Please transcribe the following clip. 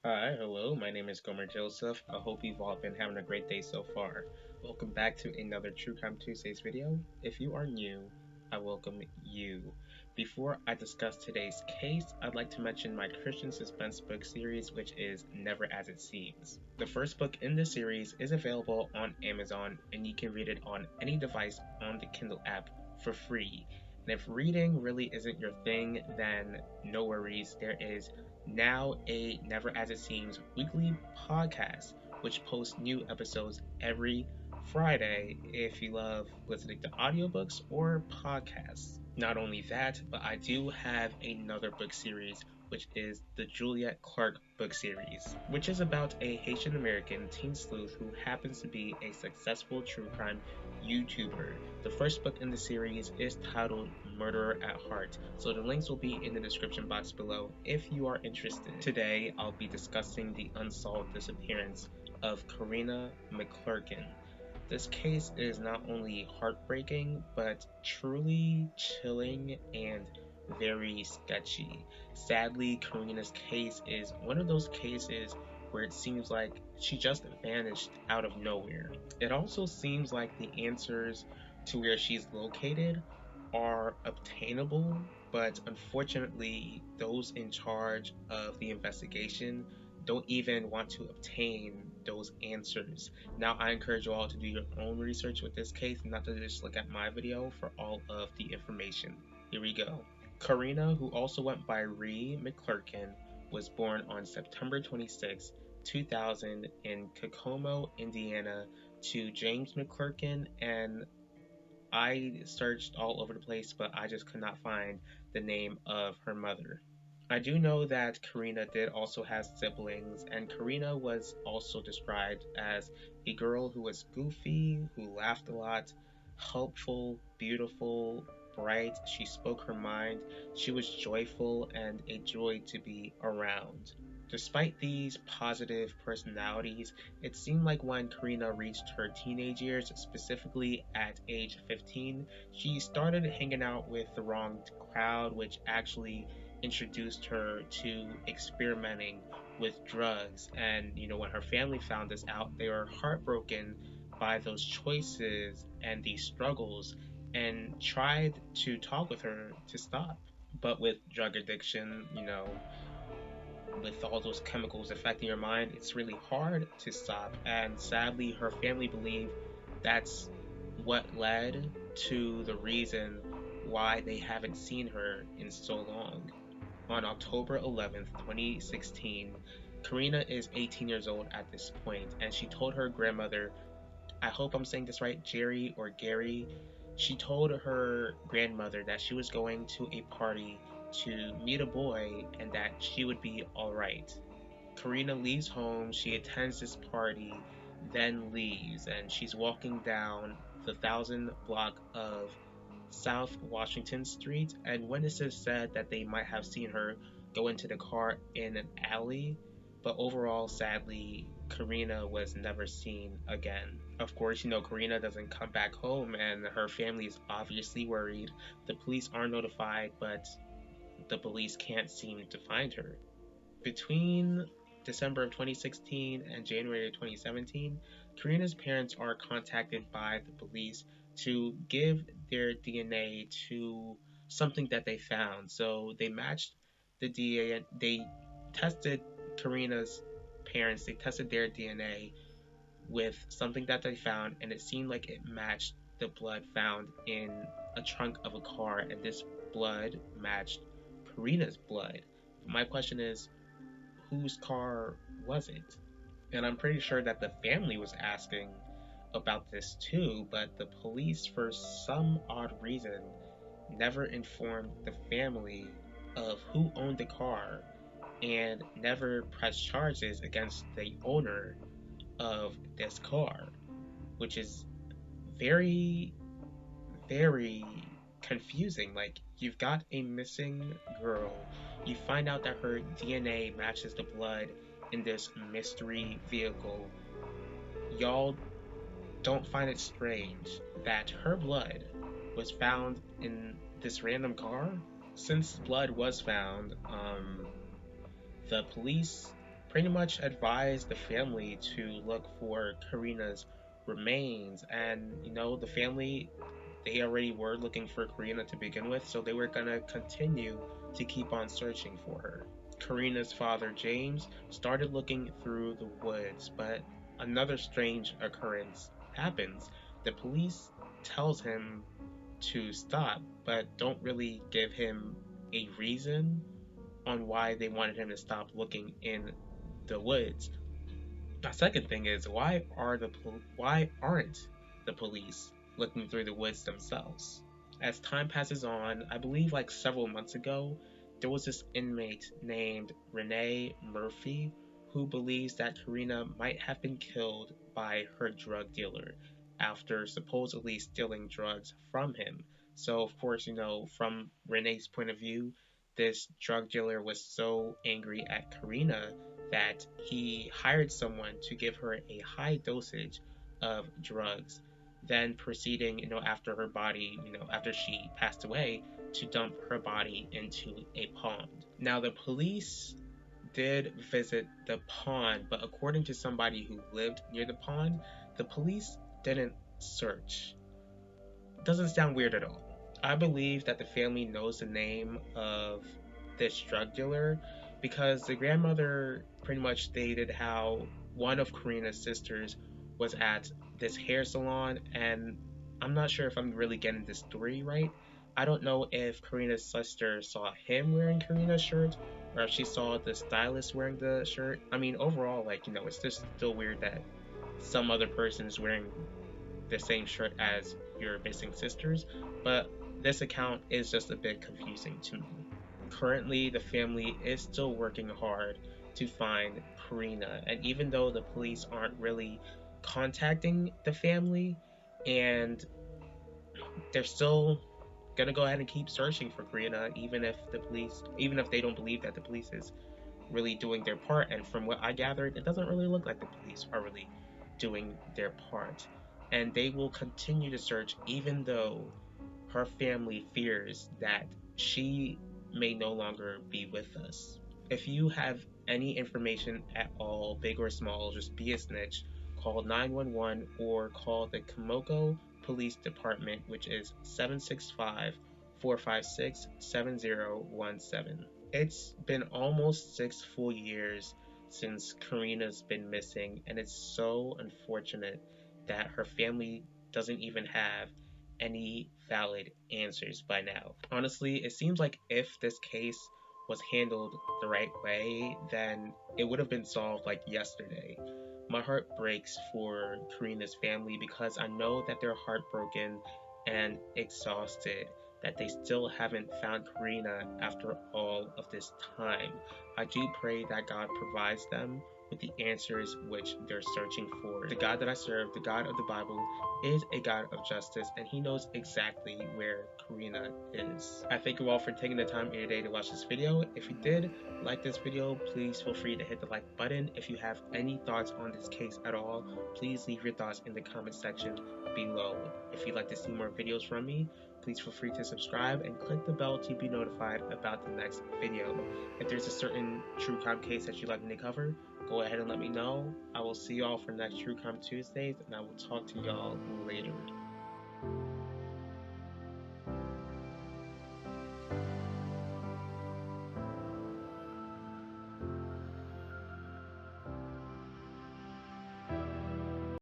Hi, hello, my name is Gomer Joseph. I hope you've all been having a great day so far. Welcome back to another True Crime Tuesdays video. If you are new, I welcome you. Before I discuss today's case, I'd like to mention my Christian suspense book series, which is Never As It Seems. The first book in this series is available on Amazon, and you can read it on any device on the Kindle app for free. And if reading really isn't your thing, then no worries, there is now a Never As It Seems weekly podcast, which posts new episodes every Friday if you love listening to audiobooks or podcasts. Not only that, but I do have another book series, which is the Juliet Clark book series, which is about a Haitian American teen sleuth who happens to be a successful true crime YouTuber. The first book in the series is titled Murderer at Heart, so the links will be in the description box below if you are interested. Today, I'll be discussing the unsolved disappearance of Karena McClerkin. This case is not only heartbreaking, but truly chilling and very sketchy. Sadly, Karina's case is one of those cases where it seems like she just vanished out of nowhere. It also seems like the answers to where she's located are obtainable, but unfortunately, those in charge of the investigation don't even want to obtain those answers. Now, I encourage you all to do your own research with this case, not to just look at my video for all of the information. Here we go. Karena, who also went by Ree McClerkin, was born on September 26, 2000 in Kokomo, Indiana, to James McClerkin, and I searched all over the place, but I just could not find the name of her mother. I do know that Karina did also have siblings, and Karina was also described as a girl who was goofy, who laughed a lot, helpful, beautiful, bright. She spoke her mind. She was joyful and a joy to be around. Despite these positive personalities, it seemed like when Karina reached her teenage years, specifically at age 15, she started hanging out with the wrong crowd, which actually introduced her to experimenting with drugs. And, when her family found this out, they were heartbroken by those choices and these struggles and tried to talk with her to stop. But with drug addiction, with all those chemicals affecting your mind, it's really hard to stop. And sadly, her family believe that's what led to the reason why they haven't seen her in so long. On October 11th, 2016, Karina is 18 years old at this point, and she told her grandmother, I hope I'm saying this right, Jerry or Gary. She told her grandmother that she was going to a party to meet a boy and that she would be alright. Karina leaves home, she attends this party, then leaves, and she's walking down the 1000 block of South Washington Street, and witnesses said that they might have seen her go into the car in an alley, but overall, sadly, Karina was never seen again. Of course, Karina doesn't come back home, and her family is obviously worried. The police are notified, but the police can't seem to find her. Between December of 2016 and January of 2017, Karina's parents are contacted by the police to give their DNA to something that they found. So they matched the DNA, they tested Karina's parents, they tested their DNA with something that they found, and it seemed like it matched the blood found in a trunk of a car, and this blood matched Karina's blood. My question is, whose car was it? And I'm pretty sure that the family was asking about this too, but the police, for some odd reason, never informed the family of who owned the car and never pressed charges against the owner of this car, which is very, very confusing. Like, you've got a missing girl, you find out that her DNA matches the blood in this mystery vehicle. Y'all don't find it strange that her blood was found in this random car? Since blood was found, the police pretty much advised the family to look for Karena's remains. And, the family, they already were looking for Karena to begin with, so they were gonna continue to keep on searching for her. Karena's father, James, started looking through the woods, but another strange occurrence happens. The police tells him to stop, but don't really give him a reason on why they wanted him to stop looking in the woods. The second thing is, why aren't the police looking through the woods themselves? As time passes on, I believe like several months ago, there was this inmate named Renee Murphy who believes that Karena might have been killed by her drug dealer after supposedly stealing drugs from him. So, of course, from Renee's point of view, this drug dealer was so angry at Karena that he hired someone to give her a high dosage of drugs, then proceeding, after her body, after she passed away, to dump her body into a pond. Now, the police did visit the pond, but according to somebody who lived near the pond, the police didn't search. Doesn't sound weird at all. I believe that the family knows the name of this drug dealer because the grandmother pretty much stated how one of Karena's sisters was at this hair salon, and I'm not sure if I'm really getting this story right. I don't know if Karena's sister saw him wearing Karena's shirt or if she saw the stylist wearing the shirt. I mean, overall, it's just still weird that some other person is wearing the same shirt as your missing sisters, but this account is just a bit confusing to me. Currently, the family is still working hard to find Karena, and even though the police aren't really contacting the family, and they're still gonna go ahead and keep searching for Karena, even if they don't believe that the police is really doing their part. And from what I gathered, it doesn't really look like the police are really doing their part. And they will continue to search even though her family fears that she may no longer be with us. If you have any information at all, big or small, just be a snitch. Call 911 or call the Komoko Police Department, which is 765 456 7017. It's been almost 6 full years since Karena's been missing, and it's so unfortunate that her family doesn't even have any valid answers by now. Honestly, it seems like if this case was handled the right way, then it would have been solved like yesterday. My heart breaks for Karena's family because I know that they're heartbroken and exhausted that they still haven't found Karena after all of this time. I do pray that God provides them with the answers which they're searching for. The God that I serve, the God of the Bible, is a God of justice, and He knows exactly where Karena is. I thank you all for taking the time here today to watch this video. If you did like this video, please feel free to hit the like button. If you have any thoughts on this case at all, please leave your thoughts in the comment section below. If you'd like to see more videos from me, please feel free to subscribe and click the bell to be notified about the next video. If there's a certain true crime case that you'd like me to cover, go ahead and let me know. I will see y'all for next True Crime Tuesdays, and I will talk to y'all later.